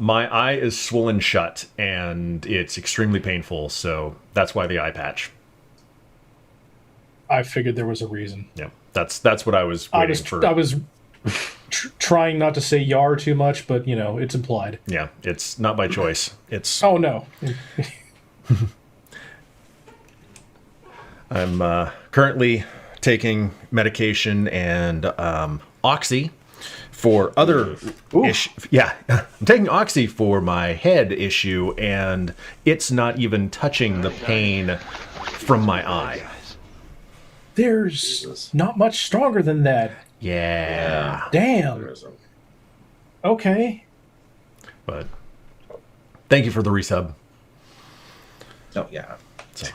My eye is swollen shut, and it's extremely painful, so that's why the eye patch. I figured there was a reason. Yeah, that's what I was waiting for. I was trying not to say "yar" too much, but it's implied. Yeah, it's not by choice. It's. Oh no. I'm currently taking medication and oxy for other issues. Yeah, I'm taking oxy for my head issue, and it's not even touching the pain from my eye. There's not much stronger than that. Yeah. Damn. Okay. But thank you for the resub. Oh, yeah. So.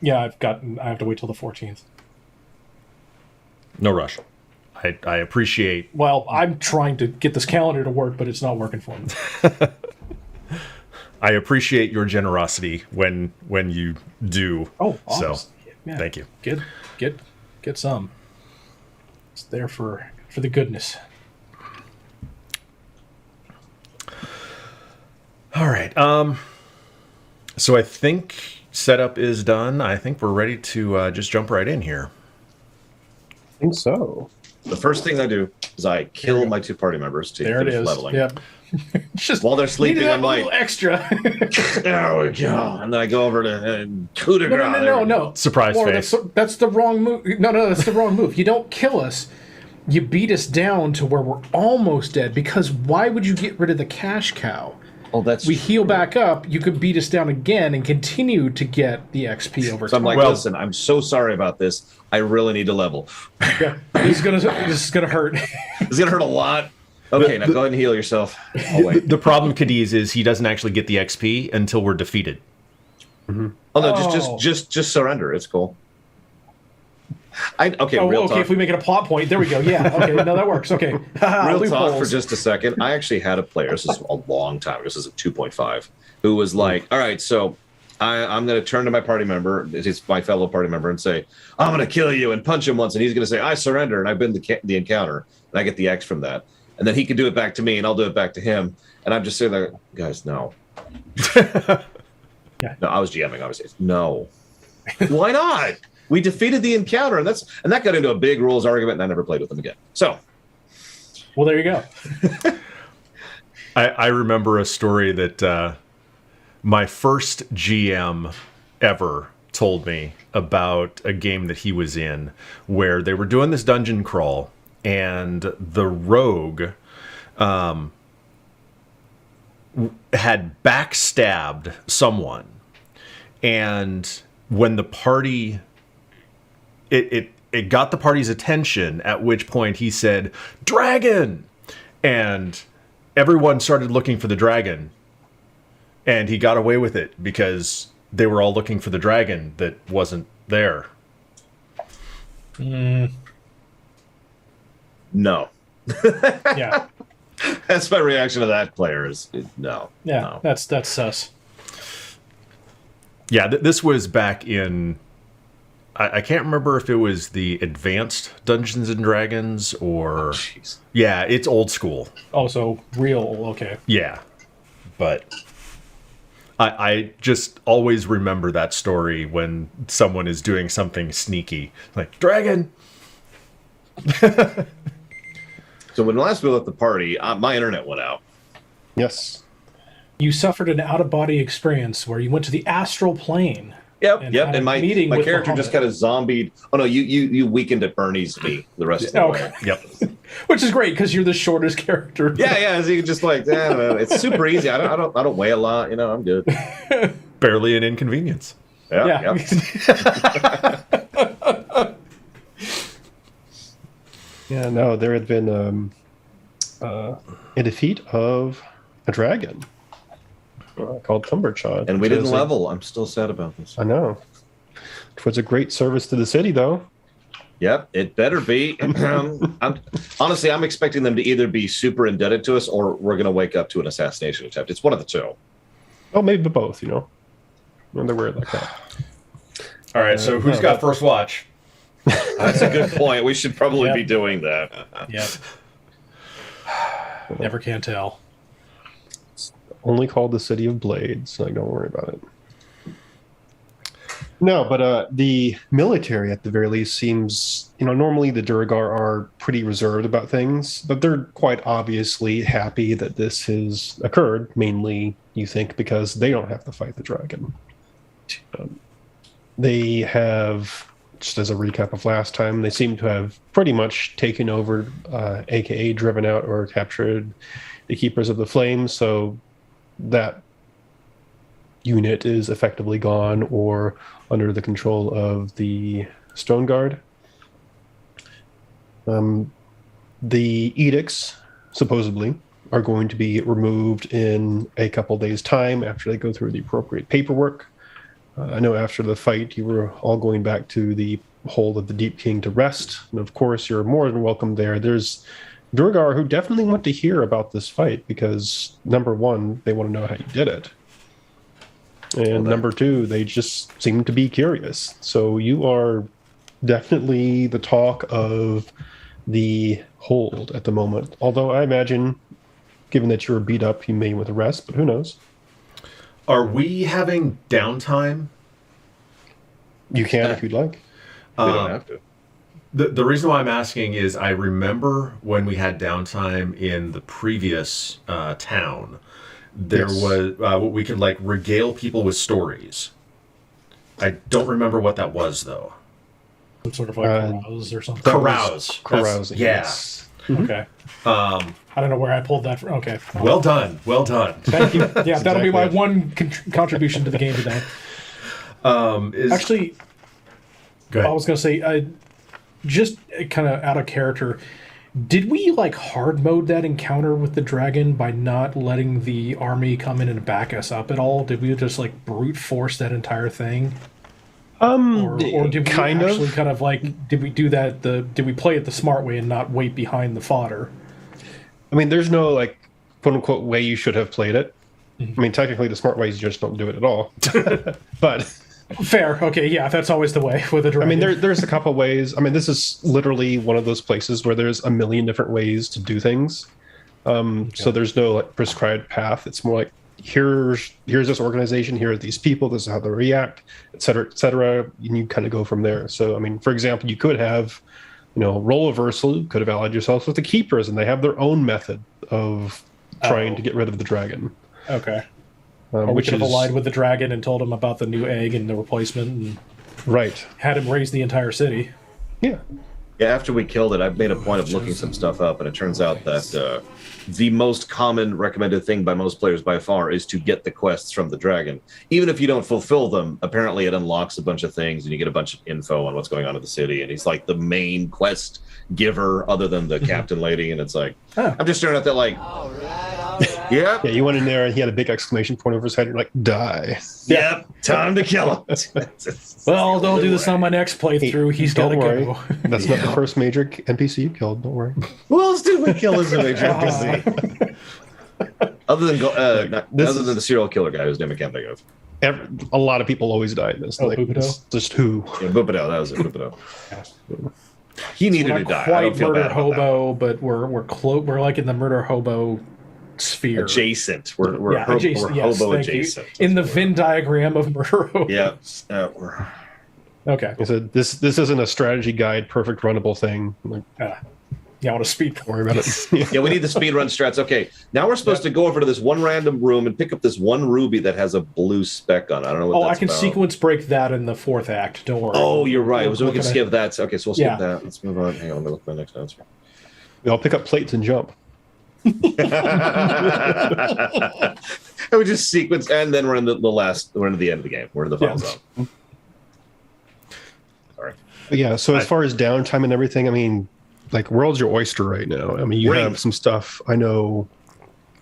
Yeah, I have to wait till the 14th. No rush. I appreciate. Well, I'm trying to get this calendar to work, but it's not working for me. I appreciate your generosity when you do. Oh, awesome. So, yeah. Thank you. Get some. It's there for the goodness. All right. So I think setup is done. I think we're ready to just jump right in here. I think so. The first thing I do is I kill my 2 party members to There it finish is. leveling. Yep. Just While they're sleeping, I'm like, extra. there we go. And then I go over to coup de grace. No. Surprise Or face. that's the wrong move. No, that's the wrong move. You don't kill us. You beat us down to where we're almost dead. Because why would you get rid of the cash cow? Oh, that's we heal back up. You could beat us down again and continue to get the XP over So time. I'm like, listen, I'm so sorry about this. I really need to level. Yeah, this is gonna hurt. It's gonna hurt a lot. Okay, now go ahead and heal yourself. I'll wait. The problem, Cadiz, is he doesn't actually get the XP until we're defeated. Mm-hmm. Oh no, just surrender. It's cool. Real talk. If we make it a plot point, there we go. Yeah, okay, no, that works. Okay, real talk for just a second. I actually had a player. This is a long time. This is a 2.5, who was like, "All right, so I'm going to turn to my party member, it's my fellow party member, and say, I'm going to kill you,' and punch him once, and he's going to say, I surrender, and I've been the encounter, and I get the X from that, and then he can do it back to me, and I'll do it back to him, and I'm just saying, like, guys, no." Yeah. No, I was GMing, obviously. No. Why not? We defeated the encounter, and that got into a big rules argument, and I never played with them again. So, well, there you go. I remember a story that my first GM ever told me about a game that he was in where they were doing this dungeon crawl, and the rogue had backstabbed someone, and when the party it got the party's attention, at which point he said, "Dragon!" And everyone started looking for the dragon, and he got away with it because they were all looking for the dragon that wasn't there. No. Yeah. That's my reaction to that player is no. Yeah, no. that's sus. Yeah, this was back in... I can't remember if it was the advanced Dungeons and Dragons or... Yeah, it's old school. Oh, so real, okay. Yeah, but I just always remember that story when someone is doing something sneaky. Like, dragon! So when last we left the party, my internet went out. Yes. You suffered an out-of-body experience where you went to the astral plane. Yep. had a And my meeting with character just kind Muhammad. of zombied. Oh no, you weakened at Bernie's me the rest of the way. Yep. Which is great because you're the shortest character. Yeah. So you can just like, I don't know. It's super easy. I don't weigh a lot. I'm good. Barely an inconvenience. Yeah. Yeah, no, there had been a defeat of a dragon called Cumberchod. And we which didn't is level. I'm still sad about this. I know. It was a great service to the city, though. Yep, it better be. Honestly, I'm expecting them to either be super indebted to us or we're going to wake up to an assassination attempt. It's one of the two. Oh, maybe both, When they're weird like that. All right, so who's got first watch? That's a good point. We should probably Yep. be doing that. Yep. Never can tell. only called the City of Blades, so don't worry about it. No, but the military, at the very least, seems, normally the Durgar are pretty reserved about things, but they're quite obviously happy that this has occurred, mainly, you think, because they don't have to fight the dragon. They have, just as a recap of last time, they seem to have pretty much taken over, aka driven out or captured the Keepers of the Flames, so that unit is effectively gone or under the control of the Stone Guard. The edicts, supposedly, are going to be removed in a couple days' time after they go through the appropriate paperwork. I know after the fight, you were all going back to the hold of the Deep King to rest, and of course, you're more than welcome there. There's Durgar who definitely want to hear about this fight because, number one, they want to know how you did it. And number two, they just seem to be curious. So you are definitely the talk of the hold at the moment. Although I imagine, given that you were beat up, you may with a rest, but who knows? Are we having downtime? You can if you'd like. We don't have to. The reason why I'm asking is I remember when we had downtime in the previous town, there was we could regale people with stories. I don't remember what that was though. Some sort of carouse or something. Carousing. Yes. Okay. I don't know where I pulled that from. Okay. Well done. Thank you. Yeah, that'll be my one contribution to the game today. Actually, go ahead. I was going to say, just kind of out of character, did we hard mode that encounter with the dragon by not letting the army come in and back us up at all? Did we just brute force that entire thing? Or did we did we do that? Did we play it the smart way and not wait behind the fodder? I mean, there's no quote unquote way you should have played it. I mean, technically, the smart way is you just don't do it at all. But fair, okay, yeah, that's always the way with a dragon. I mean, there's a couple ways. I mean, this is literally one of those places where there's a million different ways to do things. So there's no prescribed path. It's more like here's this organization, here are these people, this is how they react, et cetera, and you kind of go from there. So, I mean, for example, you could have, role reversal, you could have allied yourself with the Keepers, and they have their own method of trying to get rid of the dragon. Okay. Or we should have allied with the dragon and told him about the new egg and the replacement, and had him raise the entire city. Yeah. Yeah, after we killed it, I've made a point of looking some stuff up, and it turns out that the most common recommended thing by most players by far is to get the quests from the dragon. Even if you don't fulfill them, apparently it unlocks a bunch of things, and you get a bunch of info on what's going on in the city, and he's like the main quest giver other than the captain lady, and it's I'm just staring at that all right. Yep. Yeah, you went in there and he had a big exclamation point over his head. You're like, die. Yep, time to kill him. Well, don't do this on my next playthrough. He's got to go. That's not the first major NPC you killed. Don't worry. Who else did we kill as a major NPC? Other than the serial killer guy whose name I can't think of. A lot of people always die in this. Just who? Yeah, Bupido. That was it. Bupido. He needed to die. I don't feel murder bad hobo, but we're in the murder hobo sphere. Adjacent. We're adjacent. We're hobo adjacent. In the Venn diagram of murder hobos. Yeah. Okay. So this isn't a strategy guide, perfect runnable thing. I want to speed. Don't worry about it. Yeah, we need the speed run strats. Okay, now we're supposed to go over to this one random room and pick up this one ruby that has a blue speck on it. I don't know what that's I can about. Sequence break that in the fourth act. Don't worry. Oh, you're right. So we can skip that. Okay, so we'll skip that. Let's move on. Hang on, let me look at my next notes. We all pick up plates and jump. And we just sequence, and then we're in we're in the end of the game. We're in the final zone. Sorry. Yeah, so as far as downtime and everything, I mean, world's your oyster right now. I mean, you have some stuff. I know.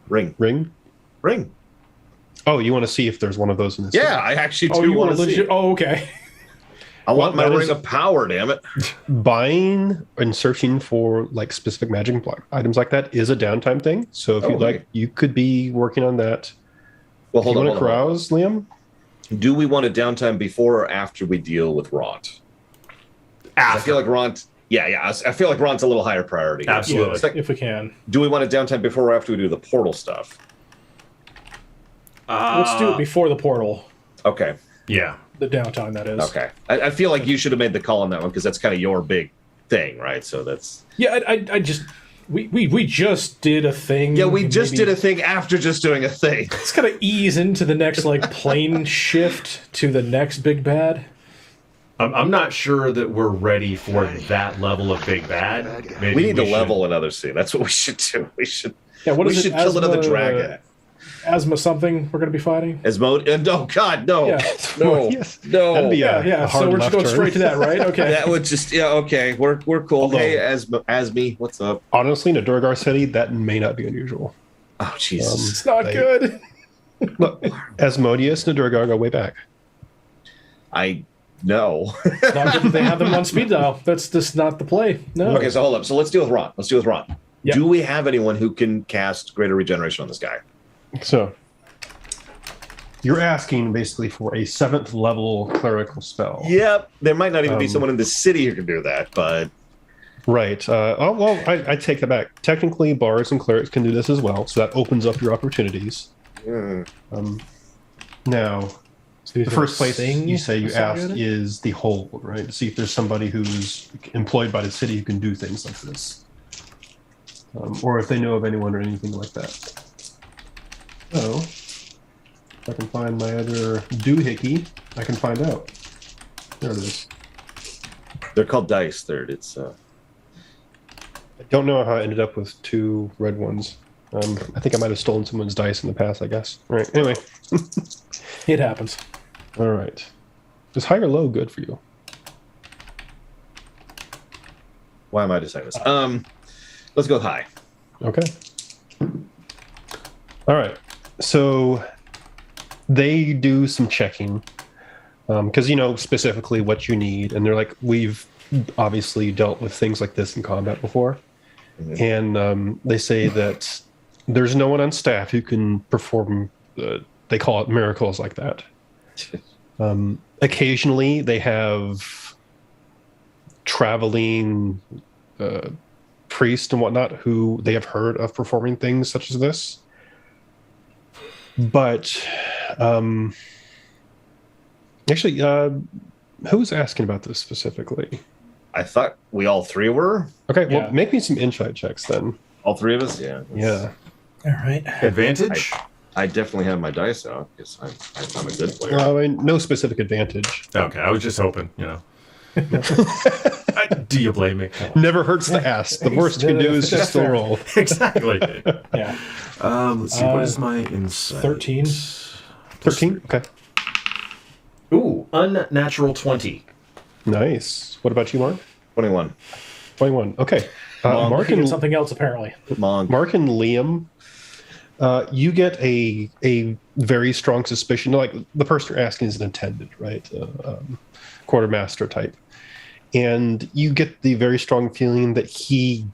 Ring. Oh, you want to see if there's one of those in this? Yeah, I actually do want to see. Oh, okay. I want my ring of power, damn it. Buying and searching for specific magic items like that is a downtime thing. So if you'd like, you could be working on that. Well, hold on. You want to carouse, Liam? Do we want a downtime before or after we deal with Ront? I feel like Ront. Yeah. I feel like Ront's a little higher priority. Absolutely. If we can. Do we want a downtime before or after we do the portal stuff? Let's do it before the portal. Okay. Yeah. The downtown, that is. Okay. I feel like you should have made the call on that one because that's kind of your big thing, right? So that's... Yeah, I just... We just did a thing. Yeah, we just did a thing after just doing a thing. It's got to ease into the next, like, plane shift to the next big bad. I'm not sure that we're ready for that level of big bad. Maybe we need to should- level another scene. That's what we should do. We should... Yeah, what we is should it? kill another dragon. Asthma something we're going to be fighting? Oh, God, no. Yeah. No. Yes. No. That'd be a Yeah, hard so we're just left going turn. straight to that, right? Okay. That would just... Yeah, okay. We're cool. Although- Hey, Asmi, what's up? Honestly, in a Durgar city, that may not be unusual. Oh, Jesus. It's not good. Look, Asmodeus and Durgar go way back. I know. It's not good that they have them on speed dial. That's just not the play. No. Okay, so hold up. So let's deal with Ron. Yeah. Do we have anyone who can cast Greater Regeneration on this guy? So, you're asking basically for a 7th level clerical spell. Yep. There might not even be someone in the city who can do that, but... Right. I take that back. Technically, bards and clerics can do this as well, so that opens up your opportunities. Now, the first place you say you ask is the hold, right? To see if there's somebody who's employed by the city who can do things like this. Or if they know of anyone or anything like that. So, if I can find my other doohickey, I can find out. There it is. They're called dice, third. It's... I don't know how I ended up with 2 red ones. I think I might have stolen someone's dice in the past, I guess. All right, anyway. It happens. All right. Is high or low good for you? Why am I deciding this? Let's go with high. Okay. All right. So they do some checking because you know specifically what you need, and they're like, we've obviously dealt with things like this in combat before, and they say that there's no one on staff who can perform. They call it miracles like that. Occasionally, they have traveling priests and whatnot who they have heard of performing things such as this. But actually, who's asking about this specifically? I thought we all 3 were. Okay, well, Yeah. make me some insight checks then. All 3 of us? Yeah. Yeah. All right. Advantage? I definitely have my dice out because I'm a good player. I mean, no specific advantage. Okay, I was just hoping, you know. Do you blame me? Never hurts to ask. The worst you can do is just still Fair. roll. Exactly. Yeah. Let's see, what is my insight? 13. 13? Okay. Ooh, unnatural 20. Nice. What about you, Mark? 21. 21. Okay. Mark Looking and at something else, apparently. Monk. Mark and Liam, you get a very strong suspicion. Like the person you're asking is an attendant, right? Quartermaster type, and you get the very strong feeling that he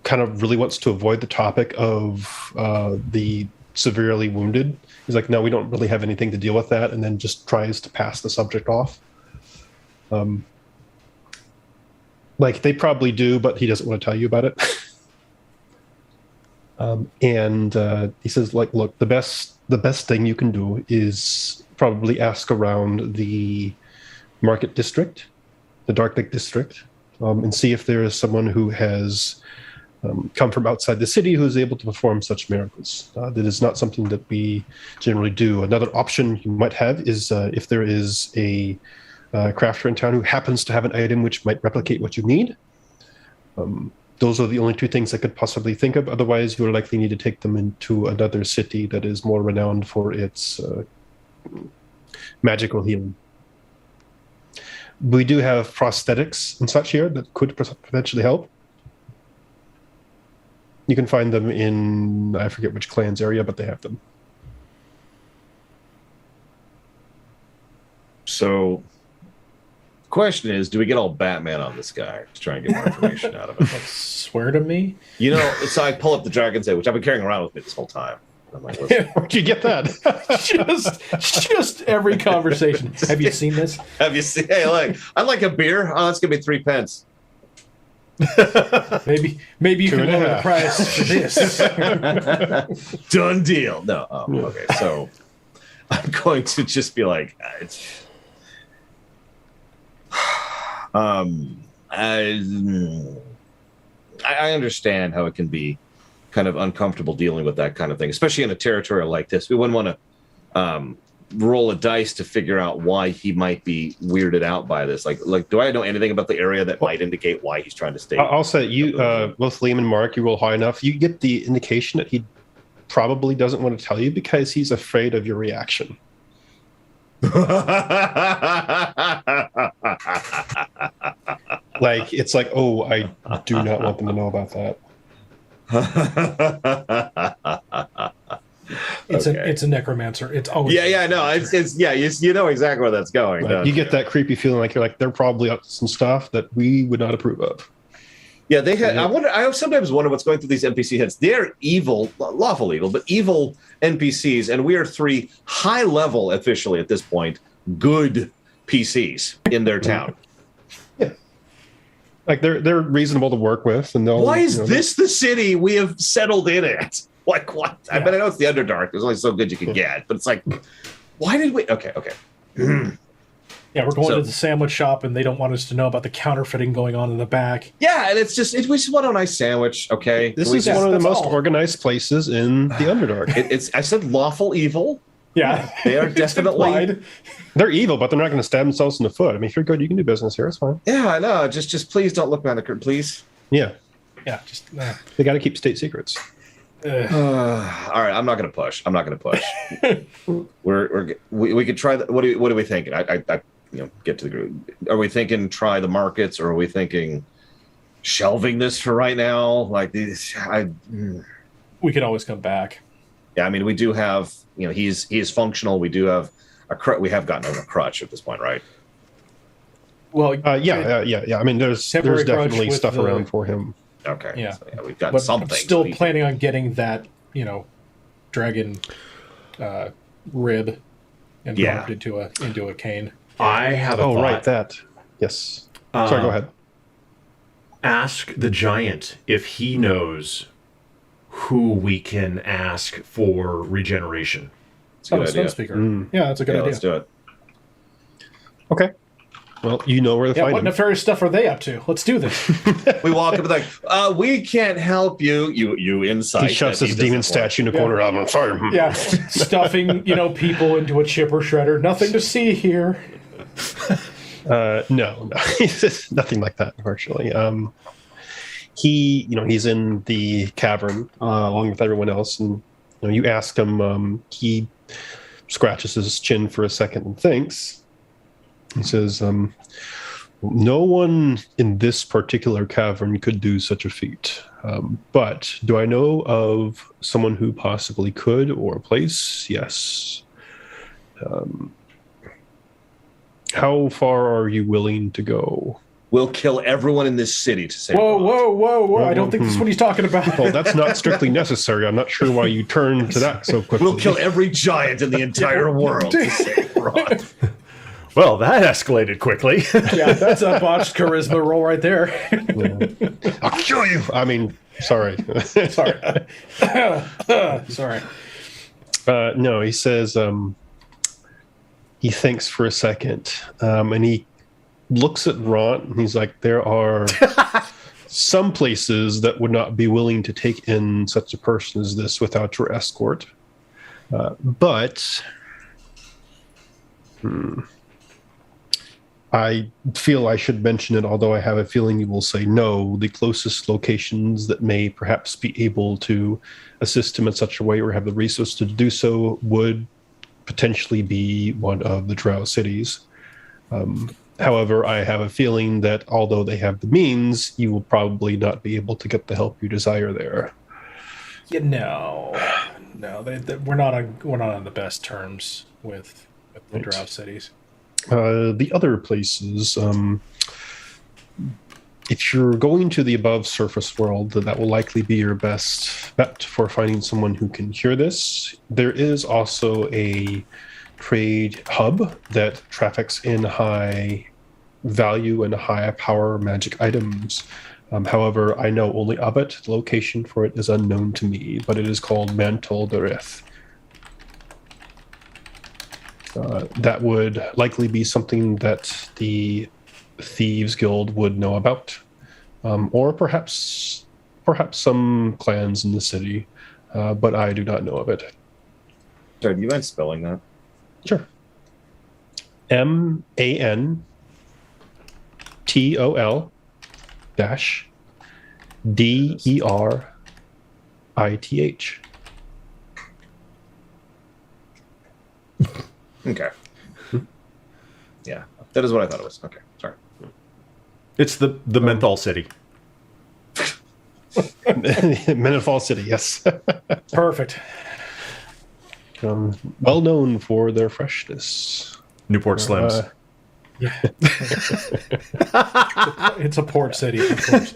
kind of really wants to avoid the topic of the severely wounded. He's like, no, we don't really have anything to deal with that, and then just tries to pass the subject off. Like they probably do, but he doesn't want to tell you about it. And he says, like, look, the best thing you can do is probably ask around the Market District, the Dark Lake District, and see if there is someone who has come from outside the city who is able to perform such miracles. That is not something that we generally do. Another option you might have is if there is a crafter in town who happens to have an item which might replicate what you need. Those are the only 2 things I could possibly think of. Otherwise, you would likely need to take them into another city that is more renowned for its magical healing. We do have prosthetics and such here that could potentially help. You can find them in, I forget which clan's area, but they have them. So, question is, do we get all Batman on this guy to try and get more information out of him? Swear to me. You know, so I pull up the Dragon's Head, which I've been carrying around with me this whole time. I'm like, listen, Where'd you get that? just every conversation. Have you seen this? have you seen? Hey, like, I'd like a beer. Oh, that's gonna be 3 pence. Maybe you can lower the price for this. Done deal. No. Okay. So I'm going to just be like, I understand how it can be kind of uncomfortable dealing with that kind of thing, especially in a territory like this. We wouldn't want to roll a dice to figure out why he might be weirded out by this. Like, do I know anything about the area that might indicate why he's trying to stay? I'll say you, both Liam and Mark, you roll high enough. You get the indication that he probably doesn't want to tell you because he's afraid of your reaction. Like, it's like, oh, I do not want them to know about that. It's a necromancer. It's always no, it's you know exactly where that's going. Right. You get that creepy feeling like they're probably up to some stuff that we would not approve of. Yeah, they had. I sometimes wonder what's going through these NPC heads. They're evil, lawful evil, but evil NPCs, and we are 3 high level officially at this point good PCs in their town. Yeah, like they're reasonable to work with, and they'll. Why is this the city we have settled in at? Like what? Yeah. I know it's the Underdark. There's only so good you can get, but it's like, why did we? Okay. Yeah, we're going to the sandwich shop, and they don't want us to know about the counterfeiting going on in the back. Yeah, and it's just we just want a nice sandwich. Okay, this is one of the most organized places in the Underdark. I said lawful evil. Yeah, they are definitely. They're evil, but they're not going to stab themselves in the foot. I mean, if you're good, you can do business here. It's fine. Yeah, I know. Just please don't look behind the curtain, please. Yeah. Just they got to keep state secrets. All right, I'm not going to push. We could try. What are we thinking? I get to the group. Are we thinking try the markets, or are we thinking shelving this for right now? Like these, we could always come back. Yeah, I mean, we do have. He is functional. We do have we have gotten a crutch at this point, right? Well, yeah. I mean, there's definitely stuff around for him. Okay. Yeah. So, we've got but something. I'm still planning on getting that, dragon rib and carved into a cane. I have a thought. Right, that. Yes. Sorry, go ahead. Ask the giant if he knows who we can ask for regeneration. That's a good idea. Speaker. Yeah, that's a good idea. Let's do it. Okay. Well, you know where to find what them. nefarious stuff are they up to? Let's do this. We walk up and like, we can't help you. You insight. He shoves his demon statue in the corner. I'm sorry. Yeah, stuffing people into a chipper shredder. Nothing to see here. No, nothing like that. Unfortunately, he's in the cavern along with everyone else, and you ask him. He scratches his chin for a second and thinks. He says, no one in this particular cavern could do such a feat. But do I know of someone who possibly could, or a place? Yes. How far are you willing to go? We'll kill everyone in this city to save Whoa. I don't think this is what he's talking about. Well, that's not strictly necessary. I'm not sure why you turned to that so quickly. We'll kill every giant in the entire world to save Ront. Well, that escalated quickly. Yeah, that's a botched charisma roll right there. Yeah. I'll kill you. I mean, sorry. Sorry. No, he says he thinks for a second, and he looks at Ront, and he's like, there are some places that would not be willing to take in such a person as this without your escort. But I feel I should mention it, although I have a feeling you will say no. The closest locations that may perhaps be able to assist him in such a way or have the resources to do so would potentially be one of the Drow cities. However, I have a feeling that although they have the means, you will probably not be able to get the help you desire there. No, we're not on the best terms with the Drow cities. The other places, if you're going to the above surface world, that will likely be your best bet for finding someone who can cure this. There is also a trade hub that traffics in high value and high power magic items. However, I know only of it. The location for it is unknown to me, but it is called Mantle Derith. That would likely be something that the Thieves Guild would know about, or perhaps some clans in the city, but I do not know of it. Sorry, do you mind spelling that? Sure. MANTOL DERITH. Okay. Yeah, that is what I thought it was. Okay, sorry. It's the menthol city. Menthol City, yes. Perfect. Well known for their freshness. Newport Slims. Yeah. It's a port city, of course.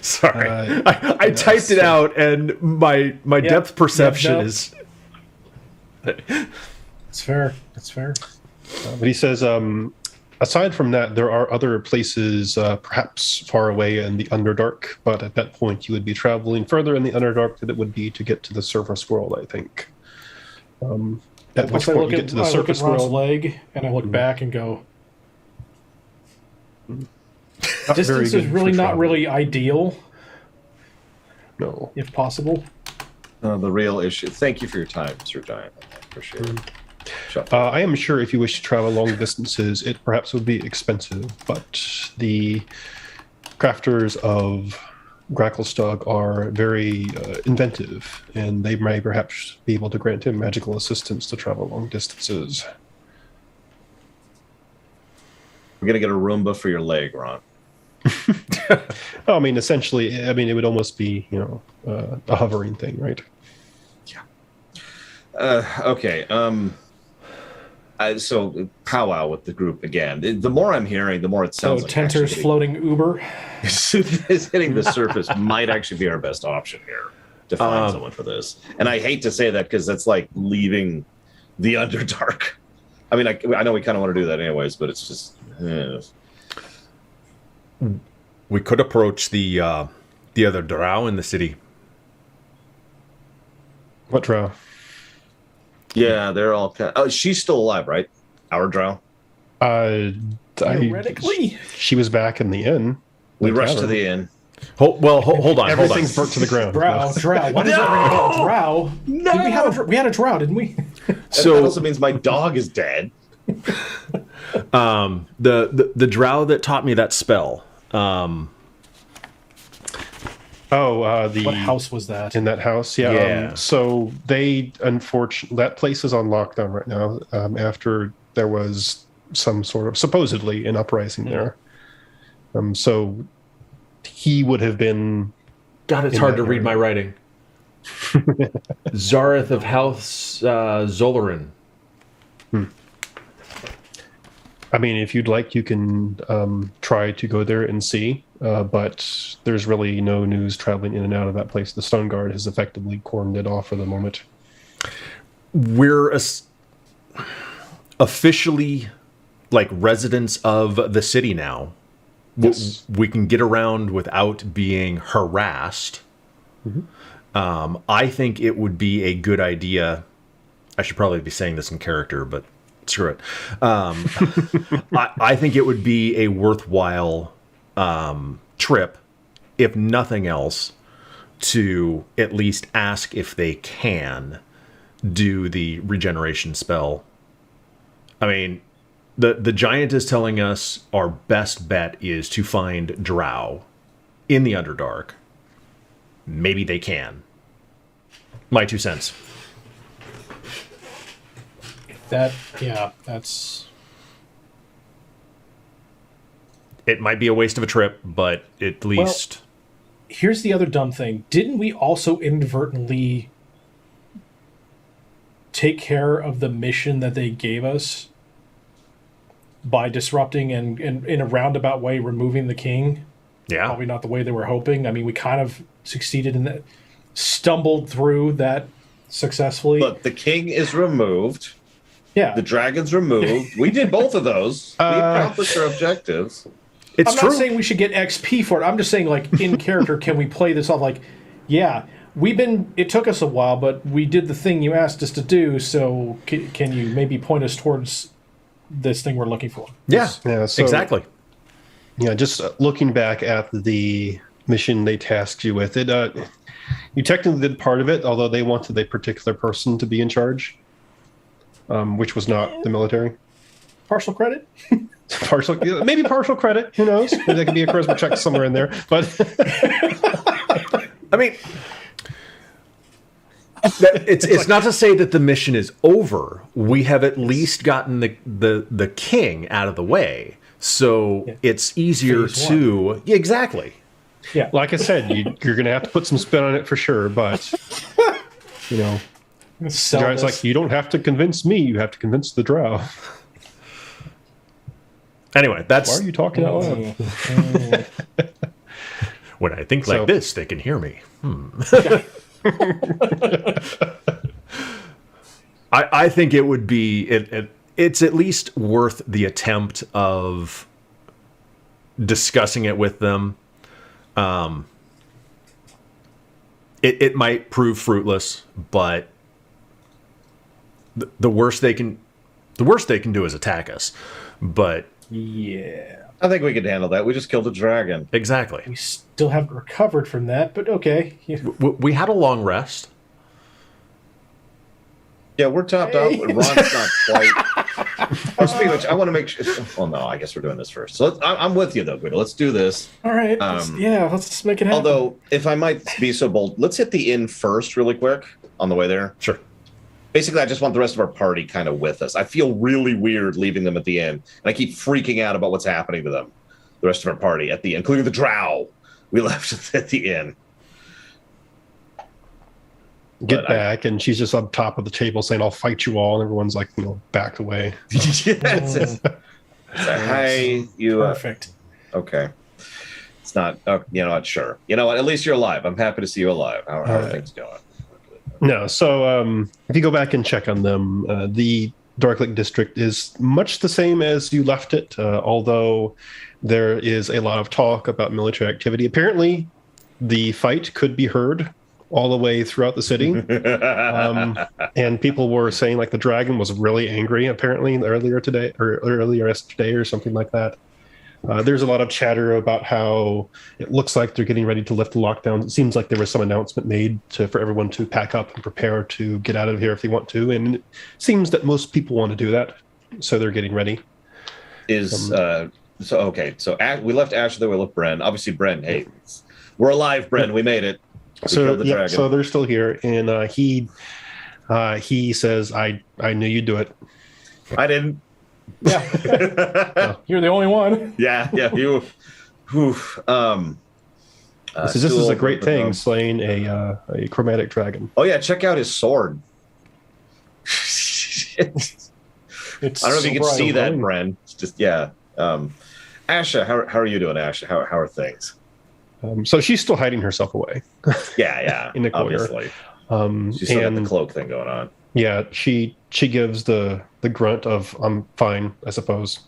Sorry, I typed it out, and my depth perception is. It's fair. It's fair. But he says, aside from that, there are other places, perhaps far away in the Underdark, but at that point you would be traveling further in the Underdark than it would be to get to the surface world, I think. At which point you get to the surface Ron's world. leg, and I look back and go, Not very distance good is really for not travel. really ideal, No. if possible. The real issue. Thank you for your time, Sir Giant. I appreciate it. Shut up. I am sure if you wish to travel long distances, it perhaps would be expensive, but the crafters of Gracklestug are very inventive, and they may perhaps be able to grant him magical assistance to travel long distances. We're gonna get a Roomba for your leg, Ron. I mean, essentially, it would almost be, a hovering thing, right? Okay. So powwow with the group again. The more I'm hearing, the more it So sounds like Tenter's actually floating Uber. hitting the surface might actually be our best option here to find someone for this. And I hate to say that because that's like leaving the Underdark. I mean, I know we kind of want to do that anyways, but it's just. We could approach the other drow in the city. What drow? Yeah, they're all. Oh, she's still alive, right? Our drow. Theoretically. She was back in the inn. We The rushed to tavern. the inn. Hold on. Everything's burnt to the ground. Drow. Why does that ring a bell? Drow? No! We had a drow, didn't we? So that also means my dog is dead. The drow that taught me that spell. What house was that? In that house, yeah. Yeah. So they, unfortunately, that place is on lockdown right now. After there was some sort of supposedly an uprising there. So he would have been. God, it's in hard that to read area. my writing. Zareth of House Zolarin. I mean, if you'd like, you can try to go there and see. But there's really no news traveling in and out of that place. The Stone Guard has effectively cordoned it off for the moment. We're officially like residents of the city now. Yes. We can get around without being harassed. I think it would be a good idea. I should probably be saying this in character, but screw it. I think it would be a worthwhile trip, if nothing else, to at least ask if they can do the regeneration spell. I mean, the giant is telling us our best bet is to find drow in the Underdark. Maybe they can. My 2 cents. That's. It might be a waste of a trip, but at least. Here's the other dumb thing. Didn't we also inadvertently take care of the mission that they gave us by disrupting and in a roundabout way removing the king? Yeah. Probably not the way they were hoping. I mean, we kind of succeeded in that, stumbled through that successfully. Look, the king is removed. Yeah. The dragon's removed. We did both of those. We accomplished our objectives. It's I'm true. not saying we should get XP for it. I'm just saying, like, in character, can we play this off? Like, yeah, it took us a while, but we did the thing you asked us to do, so can you maybe point us towards this thing we're looking for? Yeah, so, exactly. Yeah, just looking back at the mission they tasked you with, you technically did part of it, although they wanted a particular person to be in charge, which was not the military. Partial credit? Maybe partial credit. Who knows? Maybe that could be a charisma check somewhere in there. But I mean, it's not to say that the mission is over. We have at least gotten the king out of the way, so it's easier Phase to exactly. Yeah. like I said, you're going to have to put some spin on it for sure. But Sell Giant's this. like, you don't have to convince me. You have to convince the drow. Anyway, that's Why are you talking out loud? when I think So- like this, they can hear me. I think it would be it's at least worth the attempt of discussing it with them. It might prove fruitless, but the worst they can do is attack us. But Yeah. I think we could handle that. We just killed a dragon. exactly, We still haven't recovered from that, but okay. Yeah. we had a long rest. Yeah, we're topped out. Ron's not quite. Oh, speaking of which, I want to make sure. Well, no, I guess we're doing this first. So I'm with you, though, Guido. Let's do this. All right. Let's make it happen. Although, if I might be so bold, let's hit the inn first really quick on the way there. Sure. Basically, I just want the rest of our party kind of with us. I feel really weird leaving them at the inn, and I keep freaking out about what's happening to them. The rest of our party at the inn, including the drow we left at the inn. Get But back, and she's just on top of the table saying, "I'll fight you all," and everyone's like, backed away. Yes. It's like, hey, you. Perfect. Okay. It's not. Not sure. You know what? At least you're alive. I'm happy to see you alive. How are things going? No, so if you go back and check on them, the Dark Lake district is much the same as you left it, although there is a lot of talk about military activity. Apparently, the fight could be heard all the way throughout the city. And people were saying like the dragon was really angry apparently earlier yesterday or something like that. There's a lot of chatter about how it looks like they're getting ready to lift the lockdown. It seems like there was some announcement made for everyone to pack up and prepare to get out of here if they want to. And it seems that most people want to do that. So they're getting ready. We left Asher there. We left Bren. Obviously, Bren. Hey, we're alive, Bren. We made it. We killed the dragon. So they're still here. And he says, I knew you'd do it. I didn't. Yeah. You're the only one. Yeah. You. This is a great thing, slaying a chromatic dragon. Oh yeah, check out his sword. It's I don't know if you can bright. see that, Bren. It's just Asha, how are you doing, Asha? How are things? So she's still hiding herself away. Yeah. In the corner. Obviously. She's still got the cloak thing going on. Yeah, she gives the grunt of I'm fine, I suppose.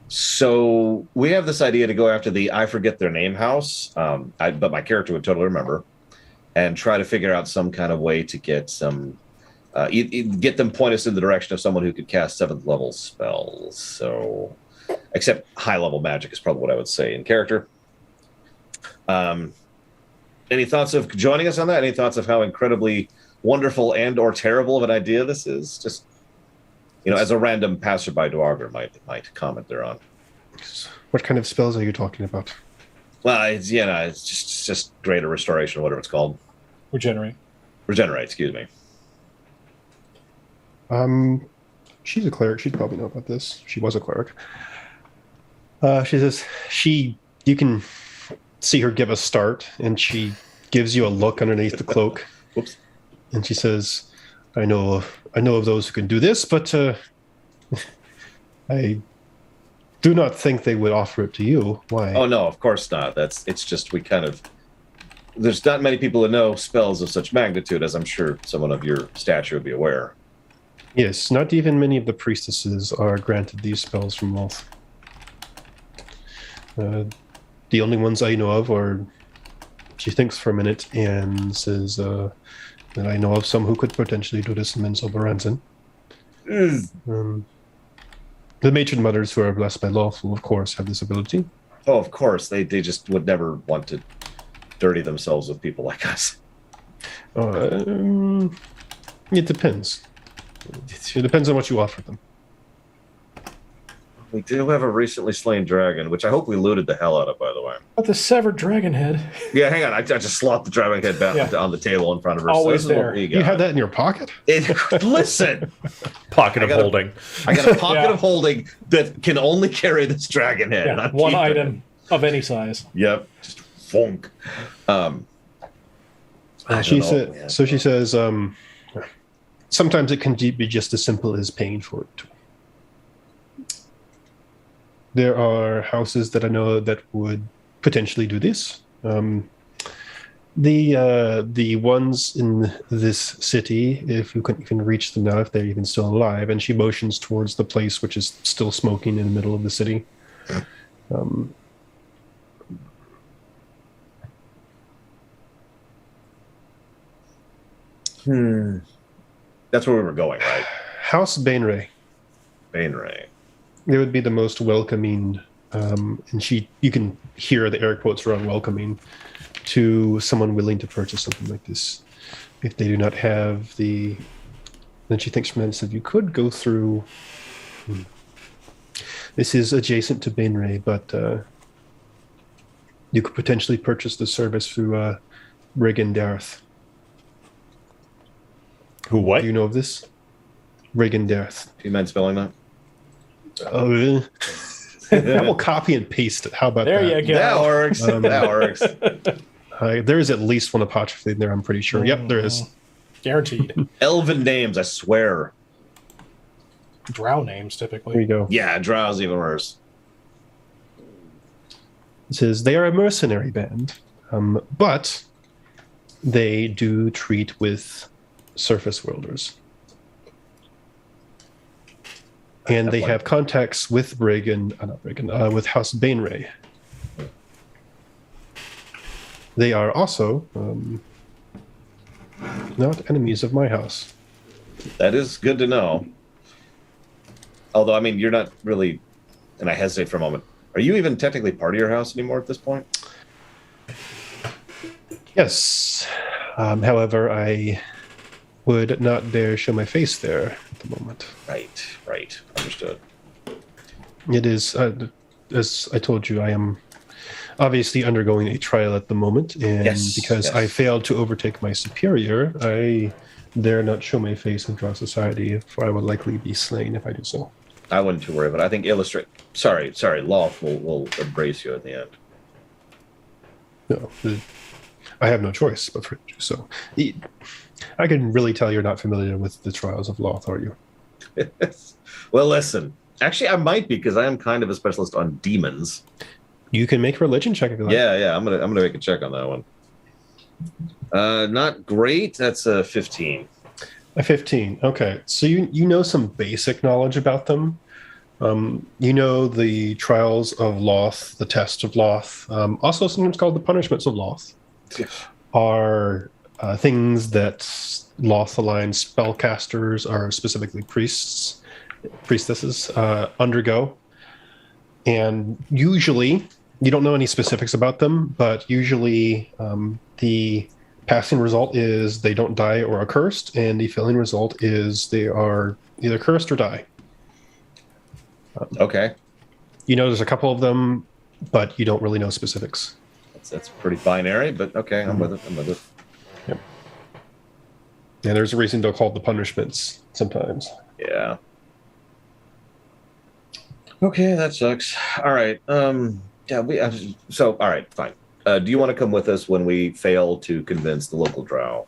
So we have this idea to go after the I forget their name house, but my character would totally remember, and try to figure out some kind of way to get some, get them point us in the direction of someone who could cast 7th level spells. So, except high level magic is probably what I would say in character. Any thoughts of joining us on that? Any thoughts of how incredibly wonderful and or terrible of an idea this is? Just as a random passerby dwarger might comment thereon. What kind of spells are you talking about? Well, it's just greater restoration, whatever it's called. Regenerate. Excuse me. She's a cleric. She'd probably know about this. She was a cleric. She says you can see her give a start, and she gives you a look underneath the cloak. Whoops. And she says, I know of those who can do this, but I do not think they would offer it to you. Why? Oh no, of course not. It's just there's not many people who know spells of such magnitude, as I'm sure someone of your stature would be aware. Yes, not even many of the priestesses are granted these spells from Loth. The only ones I know of are, she thinks for a minute and says that I know of some who could potentially do this, and then Soberanzen. The matron mothers who are blessed by Loth will, of course, have this ability. Oh, of course. They just would never want to dirty themselves with people like us. It depends. It depends on what you offer them. We do have a recently slain dragon, which I hope we looted the hell out of, by the way. But the severed dragon head. Yeah, hang on. I just slopped the dragon head back on the table in front of her. Always so there. You have that in your pocket? Listen. Pocket of holding. I got a pocket of holding that can only carry this dragon head. Yeah, one item of any size. Yep. Just funk. She says, sometimes it can be just as simple as paying for it. There are houses that I know that would potentially do this. The ones in this city, if you can reach them now, if they're even still alive, and she motions towards the place which is still smoking in the middle of the city. That's where we were going, right? House Bainray. Bainray. They would be the most welcoming, and you can hear the air quotes around welcoming to someone willing to purchase something like this. If they do not have the, then she thinks from that and said, you could go through. This is adjacent to Bainray, but you could potentially purchase the service through Regan Darth. Who, what? Do you know of this? Regan Darth. Do you mind spelling that? Oh, I will copy and paste it. How about that? There you go. That works. That works. There is at least one apostrophe in there, I'm pretty sure. Yep, there is. Guaranteed. Elven names, I swear. Drow names, typically. There you go. Yeah, Drow's even worse. It says they are a mercenary band, but they do treat with surface worlders. And they have contacts with with House Bainray. They are also not enemies of my house. That is good to know. Although, I mean, you're not really, and I hesitate for a moment. Are you even technically part of your house anymore at this point? Yes. However, I would not dare show my face there at the moment. Right. Understood. It is, as I told you, I am obviously undergoing a trial at the moment, and because I failed to overtake my superior, I dare not show my face in Drow society, for I would likely be slain if I do so. I wouldn't too worry, but I think Loth will embrace you at the end. No, I have no choice but for it to do so. I can really tell you're not familiar with the trials of Loth, are you? Well, listen. Actually, I might be, because I am kind of a specialist on demons. You can make a religion check if you like. Yeah. I'm gonna make a check on that one. Not great. That's a 15. A 15. Okay, so you know some basic knowledge about them. You know the trials of Loth, the test of Loth, also sometimes called the punishments of Loth, are things that Loth-aligned spellcasters, or specifically priestesses, undergo. And usually, you don't know any specifics about them, but usually the passing result is they don't die or are cursed, and the failing result is they are either cursed or die. Okay. You know there's a couple of them, but you don't really know specifics. That's pretty binary, but okay, I'm with it. Yep. And there's a reason they're called the punishments sometimes. Yeah. Okay, that sucks. All right. All right, fine. Do you want to come with us when we fail to convince the local drow,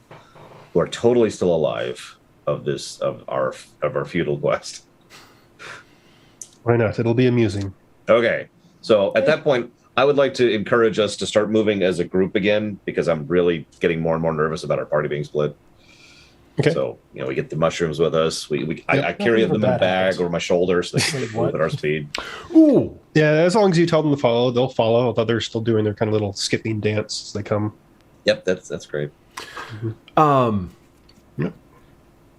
who are totally still alive, of our feudal quest? Why not? It'll be amusing. Okay. So at that point, I would like to encourage us to start moving as a group again, because I'm really getting more and more nervous about our party being split. Okay. So we get the mushrooms with us. I carry them in a bag over my shoulder so they can move at our speed. Ooh. Yeah, as long as you tell them to follow, they'll follow. Although they're still doing their kind of little skipping dance as they come. Yep, that's great. Yep.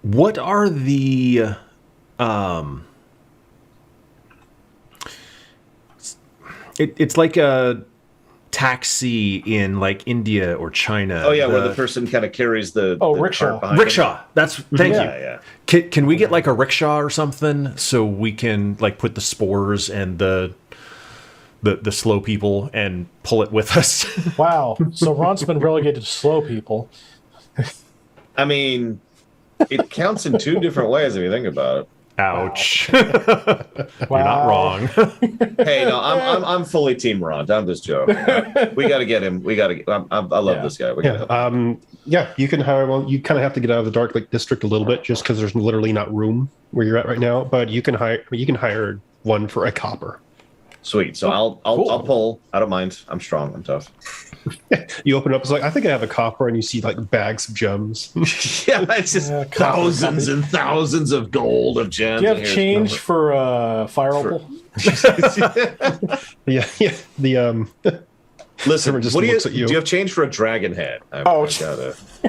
What are the it's like a taxi in like India or China. Oh yeah, where the person kind of carries the rickshaw. cart behind rickshaw. That's thank you. Yeah. Can we get like a rickshaw or something so we can like put the spores and the slow people and pull it with us? Wow. So Ront's been relegated to slow people. I mean, it counts in two different ways if you think about it. Ouch. Wow. You're not wrong. Hey, no, I'm fully Team Ront. I'm just joking. We got to get him. I love this guy. We gotta You can hire. Well, you kind of have to get out of the Dark Lake District a little bit, just because there's literally not room where you're at right now. But you can hire one for a copper. Sweet. So I'll pull. I don't mind. I'm strong. I'm tough. You open it up. It's like, I think I have a copper, and you see like bags of gems. Yeah, it's just thousands and thousands of gold of gems. Do you have change for fire opal? Yeah. The Listen, just what do looks at you. you have change for a dragon head? The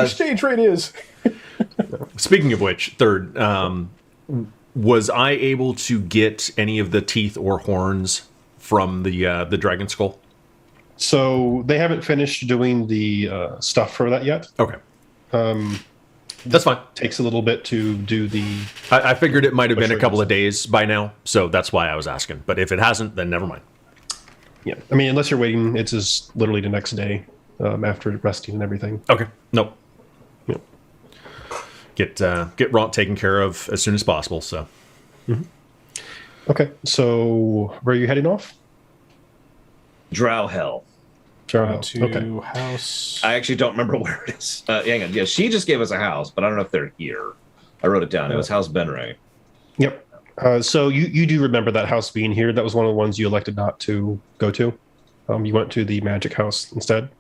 exchange rate is. Speaking of which, third, was I able to get any of the teeth or horns from the dragon skull? So they haven't finished doing the stuff for that yet. Okay. That's fine. Takes a little bit to do the... I figured it might have been a couple of days by now, so that's why I was asking. But if it hasn't, then never mind. Yeah. I mean, unless you're waiting, it's just literally the next day after resting and everything. Okay. Nope. Yep. Get Ront taken care of as soon as possible, so... Mm-hmm. Okay. So where are you heading off? Drow Hell. To house. I actually don't remember where it is. Hang on. Yeah, she just gave us a house, but I don't know if they're here. I wrote it down. It was House Benray. Yep. So you do remember that house being here. That was one of the ones you elected not to go to. You went to the magic house instead.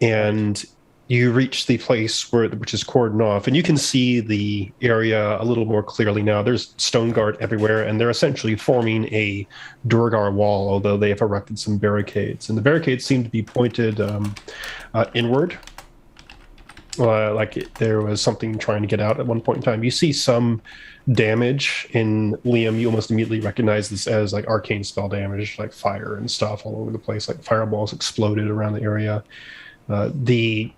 And you reach the place which is cordoned off, and you can see the area a little more clearly now. There's stone guard everywhere, and they're essentially forming a Durgar wall, although they have erected some barricades. And the barricades seem to be pointed inward, like there was something trying to get out at one point in time. You see some damage in Liam. You almost immediately recognize this as like arcane spell damage, like fire and stuff all over the place, like fireballs exploded around the area. The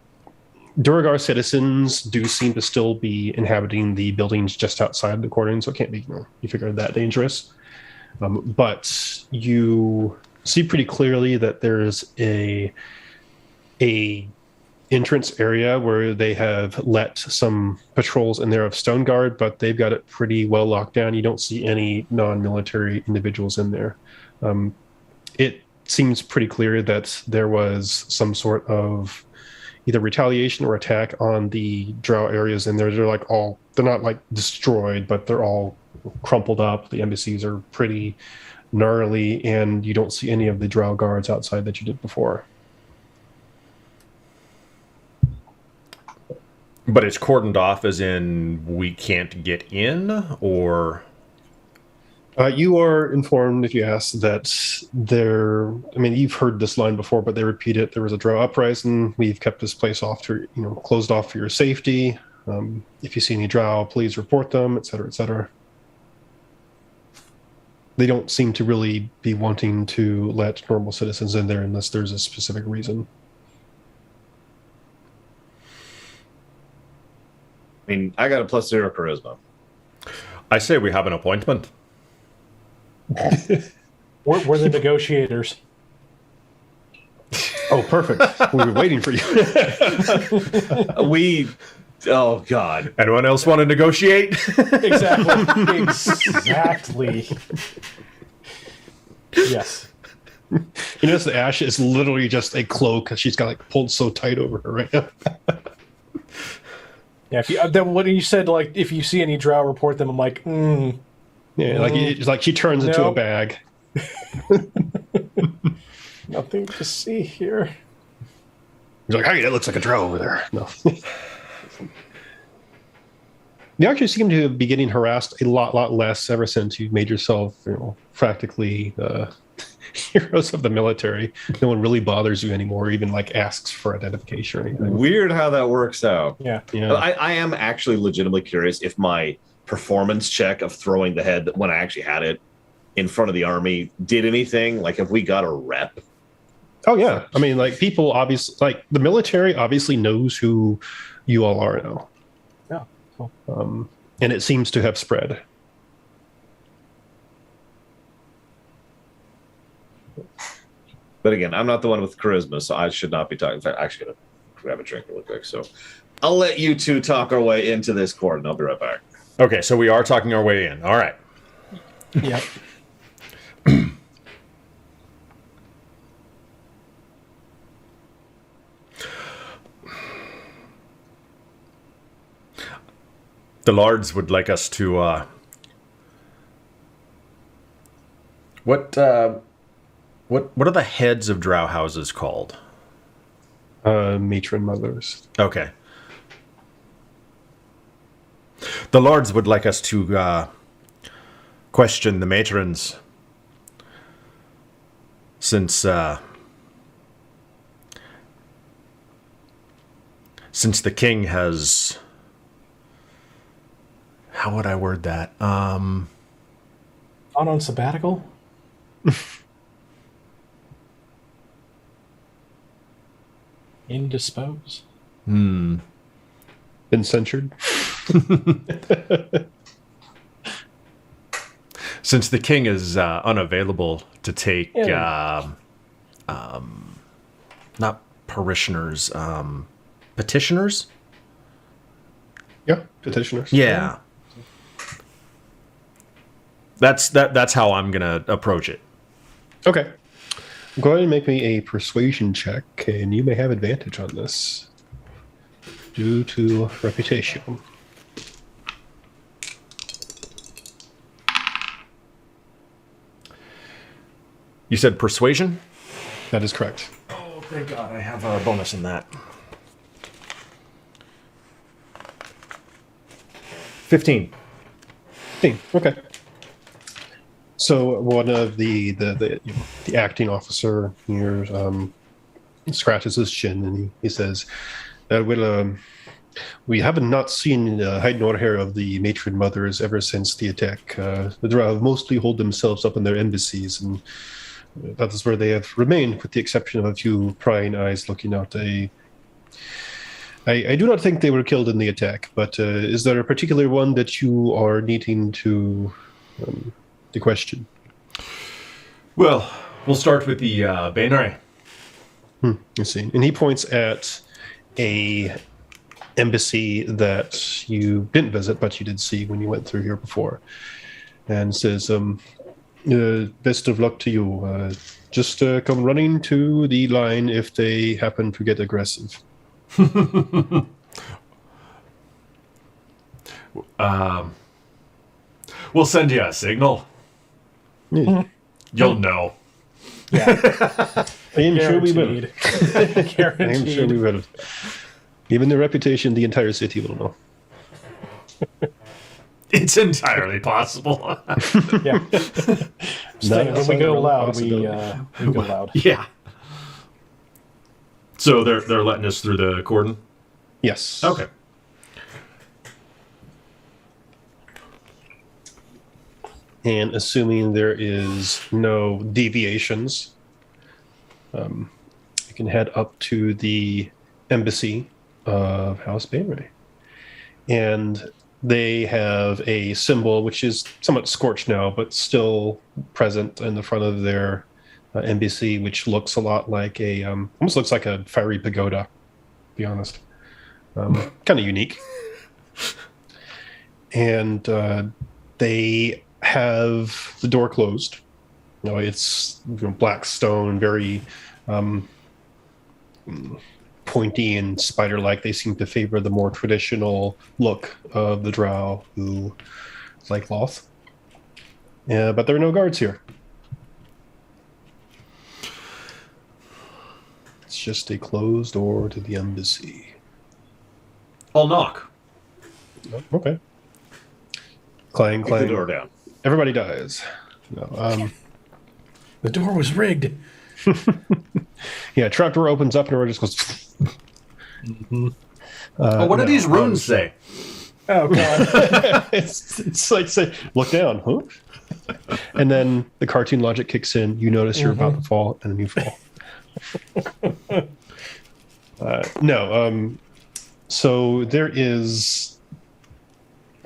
Durgar citizens do seem to still be inhabiting the buildings just outside the cordon, so it can't be, you figure, that dangerous. But you see pretty clearly that there's a entrance area where they have let some patrols in there of Stone Guard, but they've got it pretty well locked down. You don't see any non-military individuals in there. It seems pretty clear that there was some sort of either retaliation or attack on the drow areas in there. They're not like destroyed, but they're all crumpled up. The embassies are pretty gnarly, and you don't see any of the drow guards outside that you did before. But it's cordoned off as in we can't get in, or... You are informed, if you ask, that you've heard this line before, but they repeat it. There was a drow uprising. We've kept this place closed off for your safety. If you see any drow, please report them, et cetera, et cetera. They don't seem to really be wanting to let normal citizens in there unless there's a specific reason. I mean, I got a +0 charisma. I say we have an appointment. We're the negotiators. Oh, perfect. We were waiting for you. Oh, God. Anyone else want to negotiate? Exactly. Yes. You notice the Ash is literally just a cloak because she's got pulled so tight over her right now. Yeah. Then when you said if you see any drow, report them. I'm like, Yeah, it's like she turns into a bag. Nothing to see here. He's like, hey, that looks like a drow over there. No. You actually seem to be getting harassed a lot less ever since you made yourself, practically heroes of the military. No one really bothers you anymore, or even like asks for identification or anything. Weird how that works out. Yeah. I am actually legitimately curious if my performance check of throwing the head when I actually had it in front of the army did anything. Like, if we got a rep. Oh yeah, I mean, like people obviously, like the military obviously knows who you all are now. Yeah. Cool. And it seems to have spread. But again, I'm not the one with charisma, so I should not be talking. In fact, I'm actually going to grab a drink really quick. So I'll let you two talk our way into this court, and I'll be right back. Okay, so we are talking our way in. All right. Yeah. The lords would like us to. What are the heads of drow houses called? Matron mothers. Okay. The lords would like us to question the matrons, since the king has. How would I word that? On sabbatical? Indisposed? Been censured? Since the king is unavailable to take, not parishioners, petitioners? Yeah, petitioners. Yeah. That's how I'm gonna approach it. Okay. Go ahead and make me a persuasion check, and you may have advantage on this due to reputation. You said persuasion? That is correct. Oh, thank God, I have a bonus in that. 15. Okay. So one of the acting officer here scratches his chin and he says, we haven't not seen hide nor hair of the matron mothers ever since the attack. The drow have mostly holed themselves up in their embassies, and that is where they have remained, with the exception of a few prying eyes looking out. I do not think they were killed in the attack, but is there a particular one that you are needing to question? Well, we'll start with the Bainray. I see. And he points at a embassy that you didn't visit, but you did see when you went through here before, and says, best of luck to you. Just come running to the line if they happen to get aggressive. We'll send you a signal. Yeah. You'll know. I am sure we will. Guaranteed. I am sure we will. Given their reputation, the entire city will know. It's entirely possible. Yeah. When we go loud, we go loud. Yeah. So they're letting us through the cordon? Yes. Okay. And assuming there is no deviations, you can head up to the embassy of House Bainray. And they have a symbol, which is somewhat scorched now, but still present in the front of their embassy, which looks a lot like almost looks like a fiery pagoda, to be honest. Kind of unique. And they have the door closed. It's black stone, very pointy and spider-like. They seem to favor the more traditional look of the drow who like Loth. But there are no guards here. It's just a closed door to the embassy. I'll knock. Oh, okay. Clang, Kick clang. the door down. Everybody dies. No, The door was rigged. yeah, trapdoor opens up and everyone just goes. What do these runes say? Oh god. it's like say, look down, huh? And then the cartoon logic kicks in. You notice you're about to fall, and then you fall. No. So there is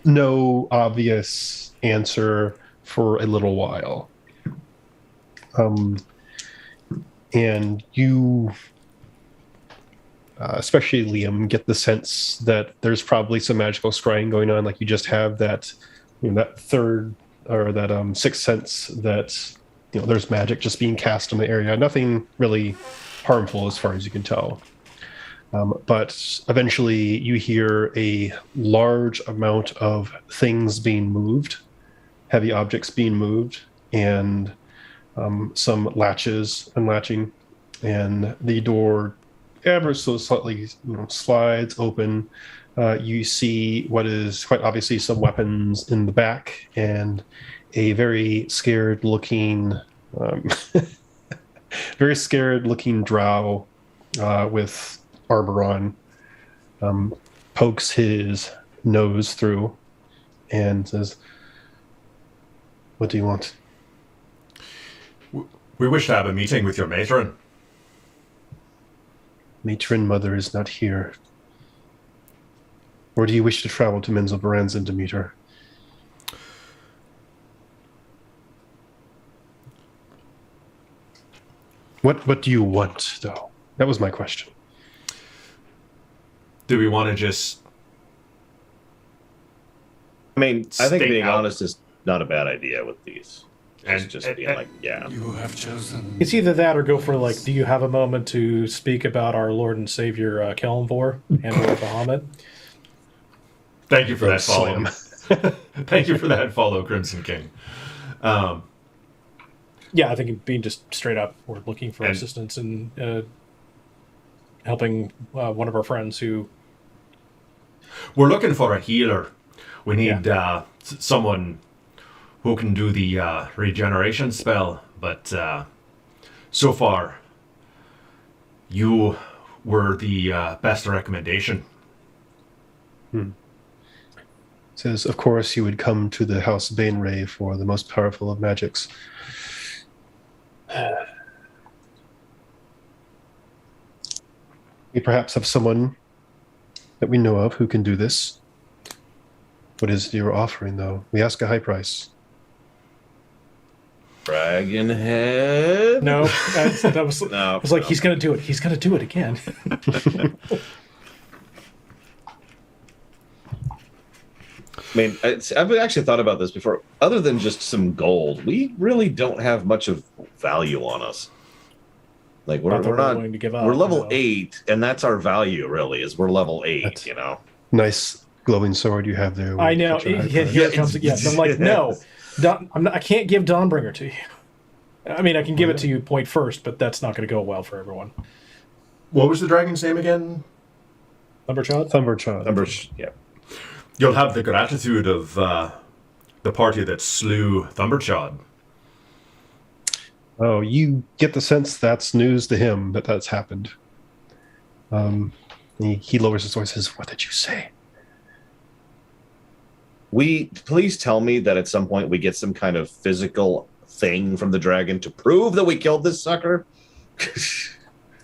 no obvious answer for a little while. And you, especially Liam, get the sense that there's probably some magical scrying going on. Like you just have that, that third or that sixth sense that there's magic just being cast in the area. Nothing really harmful as far as you can tell. But eventually you hear a large amount of things being moved, heavy objects being moved, and some latches unlatching, and the door ever so slightly slides open. You see what is quite obviously some weapons in the back, and a very scared looking drow with armor on pokes his nose through and says, "What do you want?" We wish to have a meeting with your matron. Matron mother is not here. Or do you wish to travel to Menzel Baranzan to meet her? What do you want, though? That was my question. Do we want to just... I mean, I think Stay being out. honest is not a bad idea with these. And- Just being like, yeah. You have chosen. It's either that or go for like, do you have a moment to speak about our Lord and Savior Kellenvor and or Bahamut? Thank you for that follow. Slam. Thank you for that follow, Crimson King. Yeah, I think being just straight up, we're looking for And- assistance in helping one of our friends who. We're looking for a healer. We need Yeah. someone who can do the regeneration spell, but so far, you were the best recommendation. Says, of course, you would come to the House Bainray for the most powerful of magics. We perhaps have someone that we know of who can do this. What is it you're offering, though? We ask a high price. Dragon head? No, that was. No. I was like, he's gonna do it. He's gonna do it again. I mean, I've actually thought about this before. Other than just some gold, we really don't have much of value on us. Like we're Not that not willing to give up. we're level no. 8, and that's our value. Really, is we're level 8. That's- You know. Nice glowing sword you have there. I know. Such a high Here price. it comes again. I'm like, no, I can't give Dawnbringer to you. I mean, I can give it to you point first, but that's not going to go well for everyone. What was the dragon's name again? Lumberchild? Thumberchild. Yeah. You'll have the gratitude of the party that slew Thumberchod. Oh, you get the sense that's news to him that that's happened. He lowers his voice and says, "What did you say?" Please tell me that at some point we get some kind of physical thing from the dragon to prove that we killed this sucker.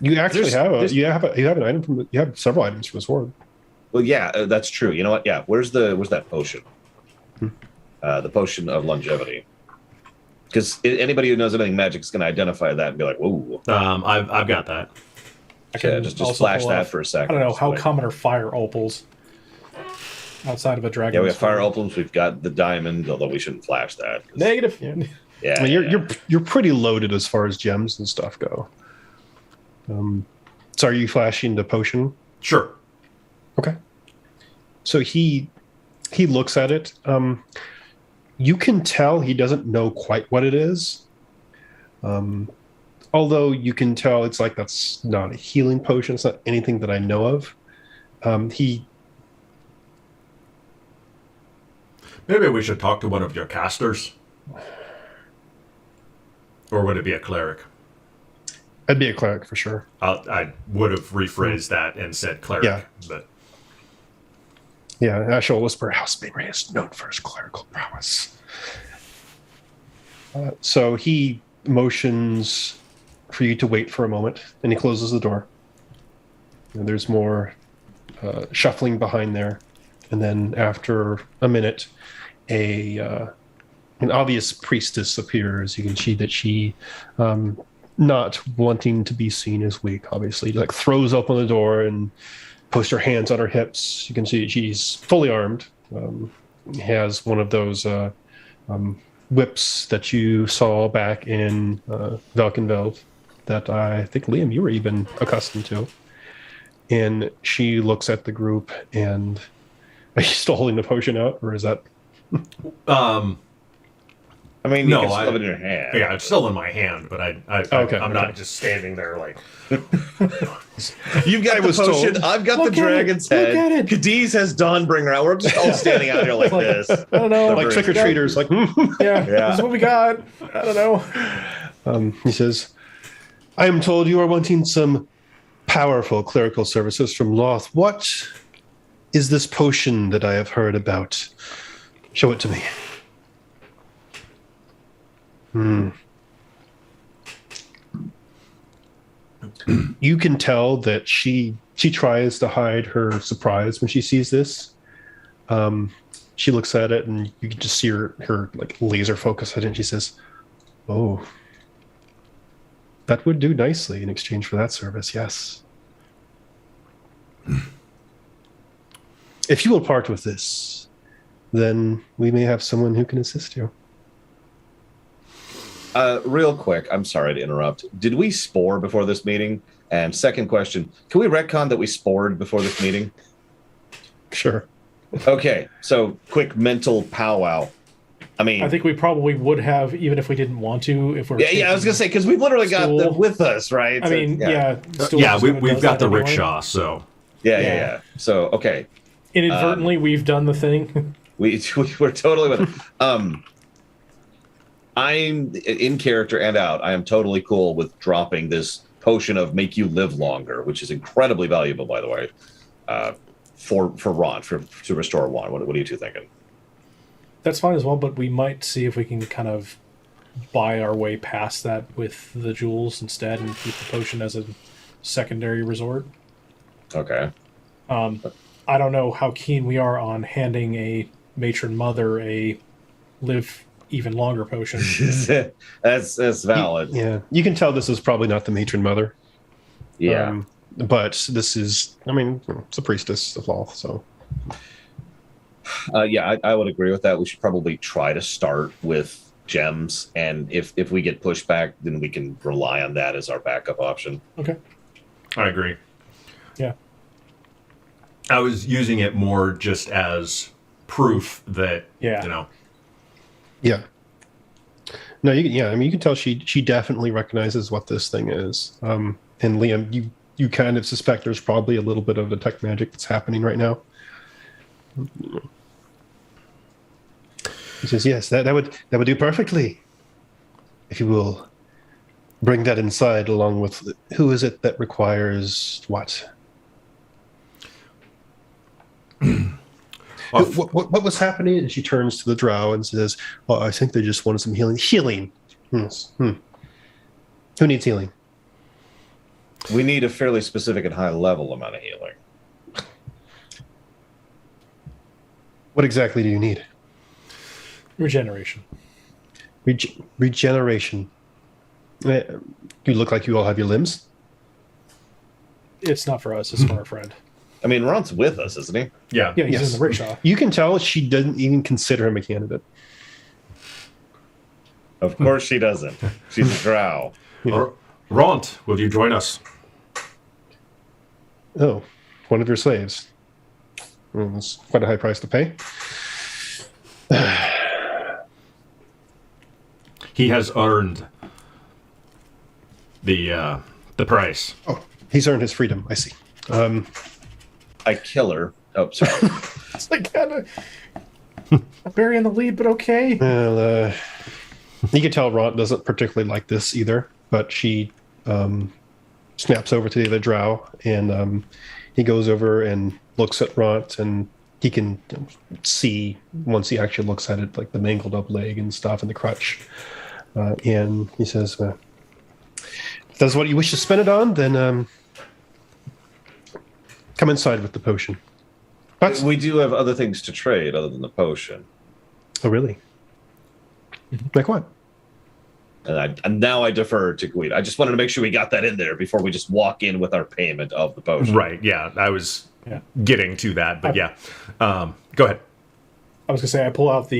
You actually There's- you have an item from you have several items from the sword. Well, yeah, that's true. You know what? Yeah, where's that potion? The potion of longevity. Because anybody who knows anything magic is going to identify that and be like, "Whoa!" I've got that. I can Yeah, just also flash pull that off- for a I second. don't know, how Wait. common are fire opals outside of a dragon? Yeah, we have fire opals. We've got the diamond, although we shouldn't flash that. 'cause- Negative. Yeah, I mean, yeah. you're pretty loaded as far as gems and stuff go. So are you flashing the potion? Sure. Okay. So he looks at it. You can tell he doesn't know quite what it is. although you can tell it's like that's not a healing potion. It's not anything that I know of. Maybe we should talk to one of your casters. Or would it be a cleric? I'd be a cleric for sure. I would have rephrased that and said cleric. Yeah. But Yeah, Ash will whisper, House Mayray is known for his clerical prowess. So he motions for you to wait for a moment, and he closes the door. And there's more shuffling behind there. And then after a minute, an obvious priestess appears. You can see that she, not wanting to be seen as weak, obviously, like throws open the door and puts her hands on her hips. You can see she's fully armed. Has one of those whips that you saw back in Valkenveld that I think, Liam, you were even accustomed to. And she looks at the group and... Are you still holding the potion out, or is that... I mean, no, you can still have it in your hand. Yeah, it's still in my hand, but I'm not just standing there like... You've got the potion, I've got the dragon's head. Look at it. Cadiz has Dawnbringer out. We're just all standing out here like this. I don't know. like trick-or-treaters, like... Yeah, this is what we got. I don't know. He says, I am told you are wanting some powerful clerical services from Loth. What is this potion that I have heard about? Show it to me. You can tell that she tries to hide her surprise when she sees this. She looks at it, and you can just see her like laser focus at it, and she says, "Oh, that would do nicely in exchange for that service, yes. If you will part with this, then we may have someone who can assist you." Real quick, I'm sorry to interrupt. Did we spore before this meeting? And second question, can we retcon that we spored before this meeting? Sure. Okay, so quick mental powwow. I mean, I think we probably would have, even if we didn't want to. If we're yeah, I was gonna say because we've literally got them with us, right? I mean, yeah, we've got the rickshaw, so yeah. So okay, inadvertently, we've done the thing. we're totally with it. I'm in character and out. I am totally cool with dropping this potion of make you live longer, which is incredibly valuable, by the way, for Ront, to restore one. What are you two thinking? That's fine as well, but we might see if we can kind of buy our way past that with the jewels instead and keep the potion as a secondary resort. Okay. I don't know how keen we are on handing a matron mother a live even longer potion. That's valid. You can tell this is probably not the matron mother. Yeah. But this is, I mean, it's a priestess of Loth, so. I would agree with that. We should probably try to start with gems, and if we get pushed back, then we can rely on that as our backup option. Okay. I agree. Yeah. I was using it more just as proof that, Yeah. Yeah. No, you can tell she definitely recognizes what this thing is. And Liam, you kind of suspect there's probably a little bit of detect magic that's happening right now. He says, yes, that would do perfectly. If you will bring that inside along with, who is it that requires what? What was happening? And she turns to the drow and says, "Oh, I think they just wanted some healing." Healing. Yes. Who needs healing? We need a fairly specific and high level amount of healing. What exactly do you need? Regeneration. Regeneration. You look like you all have your limbs. It's not for us. It's for our friend. I mean, Ront's with us, isn't he? Yeah. Yeah, he's in the rickshaw. You can tell she doesn't even consider him a candidate. Of course she doesn't. She's a drow. Ront, will you join us? Oh, one of your slaves. Well, that's quite a high price to pay. He has earned the price. Oh, he's earned his freedom. I see. I kill her. Oh, sorry. It's like kind of burying the lead, but okay. Well, you can tell Ront doesn't particularly like this either, but she snaps over to the other drow, and he goes over and looks at Ront, and he can see, once he actually looks at it, like the mangled up leg and stuff and the crutch. And he says, if that's what you wish to spend it on, then come inside with the potion. But We do have other things to trade other than the potion. oh, really? Like what? And now I defer to Guido. I just wanted to make sure we got that in there before we just walk in with our payment of the potion. Right, yeah. I was getting to that, but yeah. Go ahead. I was gonna say I pull out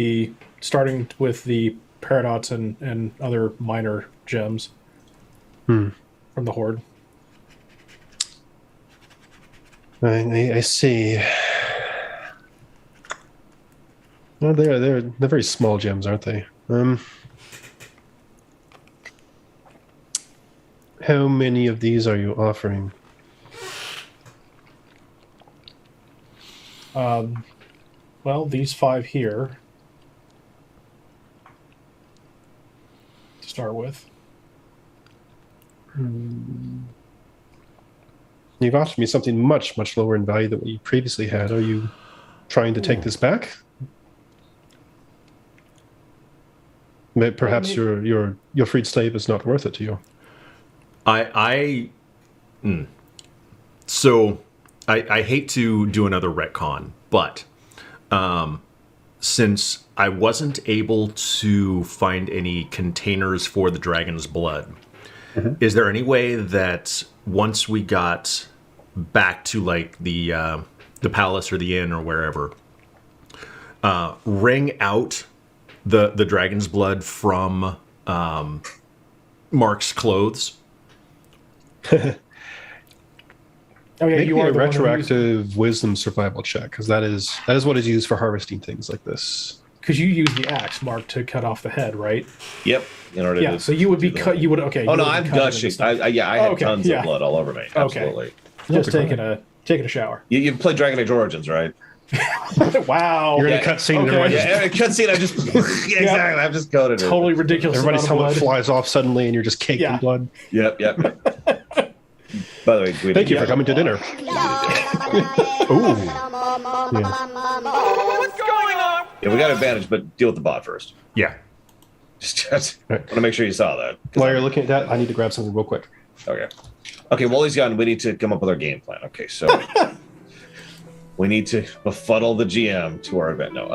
starting with the paradox and other minor gems from the horde. I see. Well, they're very small gems, aren't they? How many of these are you offering? Well, these 5 here to start with. You've offered me something much, much lower in value than what you previously had. Are you trying to take this back? Perhaps your freed slave is not worth it to you. So I hate to do another retcon, but since I wasn't able to find any containers for the dragon's blood, is there any way that once we got back to like the palace or the inn or wherever, wring out the dragon's blood from Mark's clothes? Oh yeah, Make you me are a the one who retroactive wisdom survival check, because that is what is used for harvesting things like this. because you use the axe, Mark, to cut off the head, right? Yep. In order Yeah, to so you would be do the- cut. You would okay. Oh you no, would be I'm covered in gushing. stuff. I had Okay, tons yeah. of blood all over me. Absolutely. Just taking a shower. You played Dragon Age Origins, right? Wow. You're in Yeah, a cutscene, and okay. everybody Yeah, every cutscene I just exactly. I've just coded it. Totally ridiculous. everybody's amount of helmet blood. flies off suddenly, and you're just caked Yeah. in blood. Yep. By the way, Guido, Thank you for coming to dinner. Ooh. Yeah, we got advantage, but deal with the bot first. Yeah. Just Right. want to make sure you saw that. While you're looking at that, I need to grab something real quick. Okay. While he's gone, we need to come up with our game plan. Okay, so we need to befuddle the GM to our event. No,